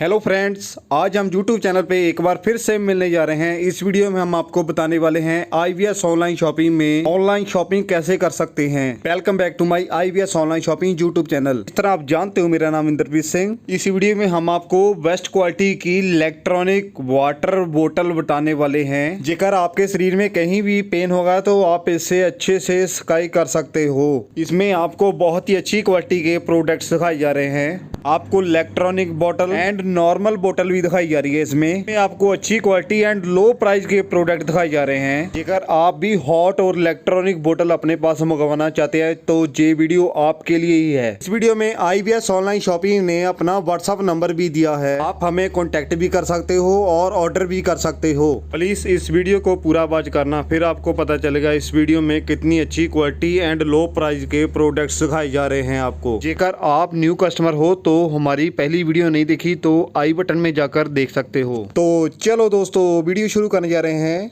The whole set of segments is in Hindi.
हेलो फ्रेंड्स, आज हम यूट्यूब चैनल पे एक बार फिर से मिलने जा रहे हैं। इस वीडियो में हम आपको बताने वाले हैं IBS ऑनलाइन शॉपिंग में ऑनलाइन शॉपिंग कैसे कर सकते हैं। Welcome back to my IBS online shopping YouTube channel. इस तरह आप जानते हो, मेरा नाम इंद्रप्रीत सिंह। इस वीडियो में हम आपको बेस्ट क्वालिटी की इलेक्ट्रॉनिक वाटर बोतल बताने वाले हैं। जेकर आपके शरीर में कहीं भी पेन होगा तो आप इससे अच्छे से सफाई कर सकते हो। इसमें आपको बहुत ही अच्छी क्वालिटी के प्रोडक्ट्स दिखाए जा रहे हैं। आपको इलेक्ट्रॉनिक बोतल एंड नॉर्मल बोतल भी दिखाई जा रही है। इसमें आपको अच्छी क्वालिटी एंड लो प्राइस के प्रोडक्ट दिखाए जा रहे हैं। अगर आप भी हॉट और इलेक्ट्रॉनिक बोतल अपने पास मंगवाना चाहते हैं तो ये वीडियो आपके लिए ही है। इस वीडियो में IBS ऑनलाइन शॉपिंग ने अपना WhatsApp नंबर भी दिया है। आप हमें कॉन्टेक्ट भी कर सकते हो और ऑर्डर भी कर सकते हो। प्लीज इस वीडियो को पूरा वॉच करना, फिर आपको पता चलेगा इस वीडियो में कितनी अच्छी क्वालिटी एंड लो प्राइस के प्रोडक्ट्स दिखाए जा रहे हैं आपको। जेकर आप न्यू कस्टमर हो तो हमारी पहली वीडियो नहीं देखी तो आई बटन में जाकर देख सकते हो। तो चलो दोस्तों, वीडियो शुरू करने जा रहे हैं।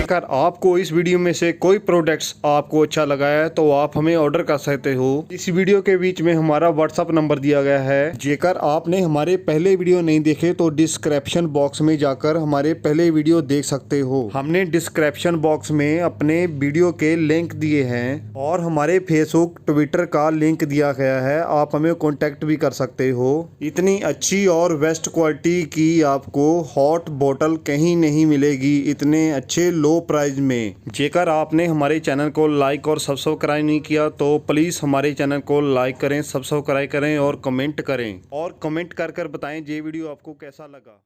अगर आपको इस वीडियो में से कोई प्रोडक्ट्स आपको अच्छा लगा है तो आप हमें ऑर्डर कर सकते हो। इस वीडियो के बीच में हमारा WhatsApp नंबर दिया गया है। जेकर आपने हमारे पहले वीडियो नहीं देखे तो डिस्क्रिप्शन बॉक्स में जाकर हमारे पहले वीडियो देख सकते हो। हमने डिस्क्रिप्शन बॉक्स में अपने वीडियो के लिंक दिए हैं और हमारे फेसबुक ट्विटर का लिंक दिया गया है। आप हमें कॉन्टेक्ट भी कर सकते हो। इतनी अच्छी और बेस्ट क्वालिटी की आपको हॉट बोतल कहीं नहीं मिलेगी इतने अच्छे लो प्राइस में। जेकर आपने हमारे चैनल को लाइक और सब्सक्राइब नहीं किया तो प्लीज हमारे चैनल को लाइक करें, सब्सक्राइब करें और कमेंट करें। और कमेंट कर बताएं ये वीडियो आपको कैसा लगा।